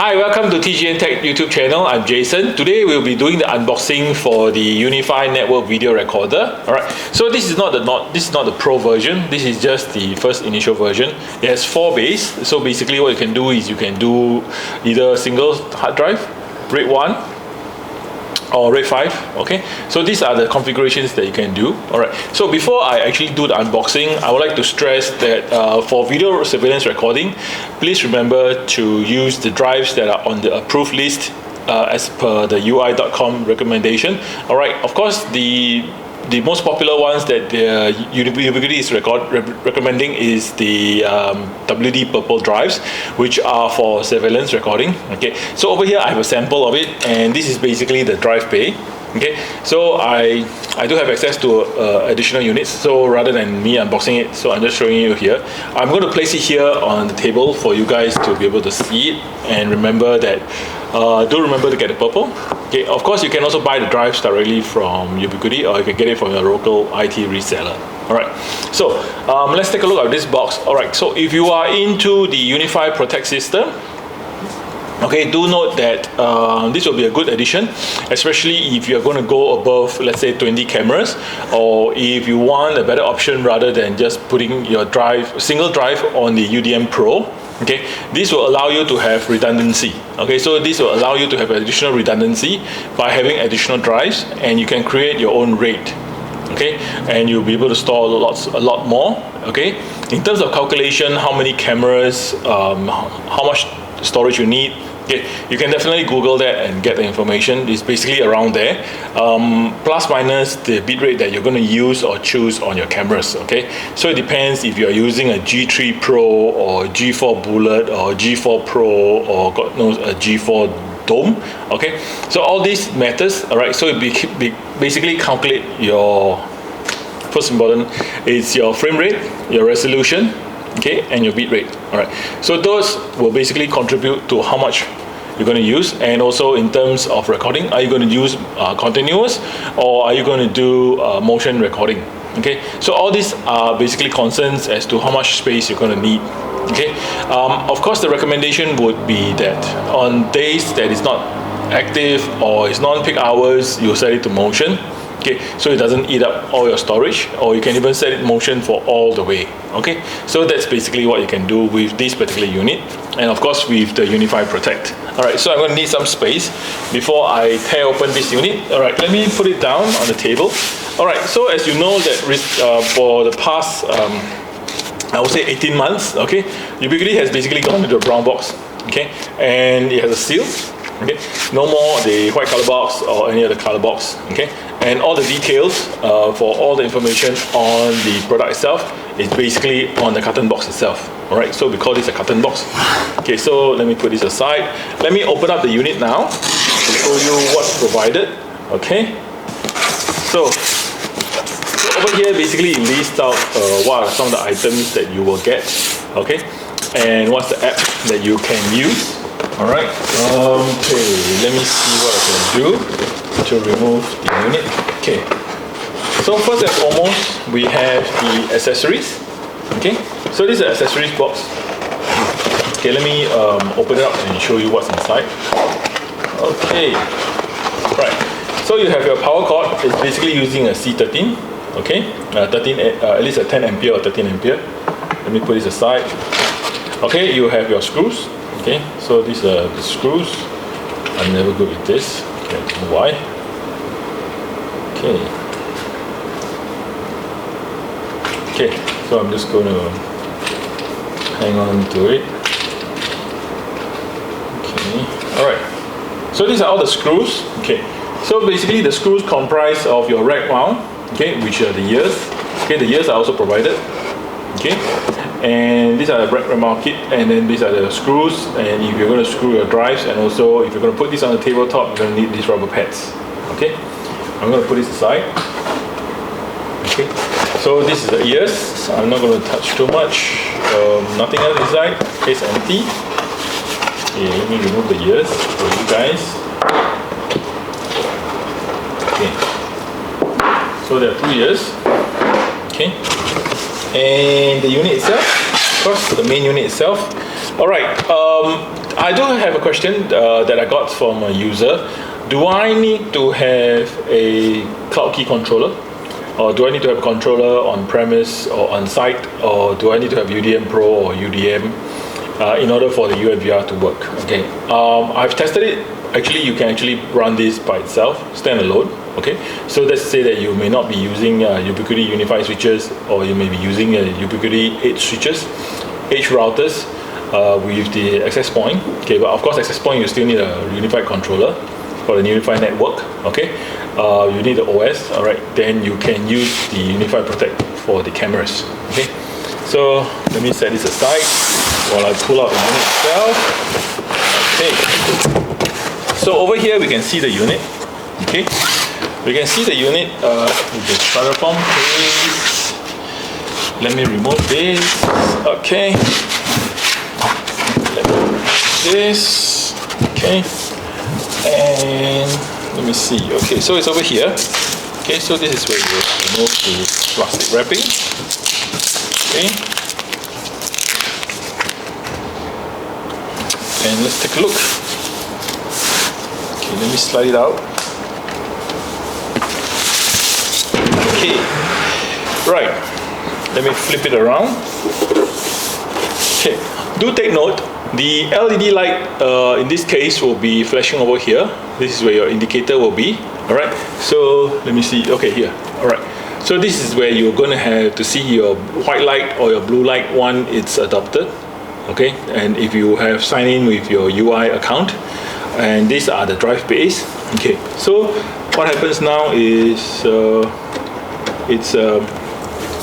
Hi, welcome to TGN Tech YouTube channel. I'm Jason. Today we'll be doing the unboxing for the UniFi network video recorder. Alright, so this is not the pro version. This is just the first initial version. It has 4 bays. So basically what you can do is you can do either a single hard drive, RAID 1 or RAID 5. Okay, so these are the configurations that you can do. Alright, so before I actually do the unboxing, I would like to stress that for video surveillance recording, please remember to use the drives that are on the approved list as per the UI.com recommendation. Alright, of course the most popular ones that the Ubiquiti is recommending is the WD purple drives, which are for surveillance recording. Okay, so over here I have a sample of it, and this is basically the drive bay. Okay, so I do have access to additional units, so rather than me unboxing it, so I'm just showing you here. I'm going to place it here on the table for you guys to be able to see it, and remember that do remember to get the purple. Okay, of course you can also buy the drives directly from Ubiquiti, or you can get it from your local IT reseller. Alright, so let's take a look at this box. Alright, so if you are into the UniFi Protect system, okay, do note that this will be a good addition, especially if you're going to go above, let's say, 20 cameras, or if you want a better option rather than just putting your single drive on the UDM Pro. Okay, this will allow you to have redundancy. Okay, so this will allow you to have additional redundancy by having additional drives, and you can create your own RAID. Okay, and you'll be able to store a lot more. Okay, in terms of calculation, how many cameras, how much storage you need, okay, you can definitely Google that and get the information. It's basically around there, plus minus the bitrate that you're going to use or choose on your cameras. Okay, so it depends if you're using a G3 Pro or G4 Bullet or G4 Pro or God knows a G4 Dome. Okay, so all these matters. All right, so it basically calculate your, first important is your frame rate, your resolution, okay, and your bit rate. All right, so those will basically contribute to how much you're going to use. And also in terms of recording, are you going to use continuous, or are you going to do motion recording? Okay, so all these are basically concerns as to how much space you're going to need. Okay, of course the recommendation would be that on days that is not active or it's non-peak hours, you set it to motion. Okay, so it doesn't eat up all your storage, or you can even set it motion for all the way. Okay, so that's basically what you can do with this particular unit, and of course with the UniFi Protect. Alright, so I'm going to need some space before I tear open this unit. Alright, let me put it down on the table. Alright, so as you know that for the past I would say 18 months, okay, Ubiquiti has basically gone into a brown box. Okay, and it has a seal. Okay, no more the white color box or any other color box. Okay, and all the details for all the information on the product itself is basically on the carton box itself. All right, so we call this a carton box. Okay, so let me put this aside. Let me open up the unit now to show you what's provided. Okay, so over here basically it lists out what are some of the items that you will get. Okay, and what's the app that you can use. Alright, okay, let me see what I can do to remove the unit. Okay, so first and foremost, we have the accessories. Okay, so this is the accessories box. Okay, let me open it up and show you what's inside. Okay, right, so you have your power cord. It's basically using a C13. Okay, at least a 10 ampere or 13 ampere. Let me put this aside. Okay, you have your screws. Okay, so these are the screws. I'm never good with this. Okay, I don't know why. Okay. Okay, so I'm just going to hang on to it. Okay, alright. So these are all the screws. Okay, so basically the screws comprise of your rack mount, okay, which are the ears. Okay, the ears are also provided. Okay, and these are the rack mount kit, and then these are the screws. And if you're going to screw your drives, and also if you're going to put this on the tabletop, you're going to need these rubber pads. Okay, I'm going to put this aside. Okay, so this is the ears. I'm not going to touch too much. Nothing else inside. It's empty. Okay, let me remove the ears for you guys. Okay, so there are 2 ears. Okay, and the unit itself, of course, the main unit itself. All right, I do have a question that I got from a user. Do I need to have a cloud key controller? Or do I need to have a controller on premise or on site? Or do I need to have UDM Pro or UDM in order for the UNVR to work? Okay, I've tested it. Actually, you can actually run this by itself, standalone. Okay, so let's say that you may not be using Ubiquiti UniFi switches, or you may be using Ubiquiti edge switches, edge routers with the access point. Okay, but of course, access point you still need a unified controller for the UniFi network. Okay, you need the OS. All right, then you can use the UniFi Protect for the cameras. Okay, so let me set this aside while I pull out the unit itself. Okay, so over here we can see the unit. Okay, we can see the unit with the styrofoam case. Let me remove this. Okay, let me remove this. Okay, and let me see. Okay, so it's over here. Okay, so this is where you remove the plastic wrapping. Okay, and let's take a look. Okay, let me slide it out. Okay, right, let me flip it around. Okay, do take note, the LED light in this case will be flashing over here. This is where your indicator will be. All right, so let me see. Okay, here. All right, so this is where you're going to have to see your white light or your blue light once it's adopted. Okay, and if you have signed in with your UI account, and these are the drive bays. Okay, so what happens now is it's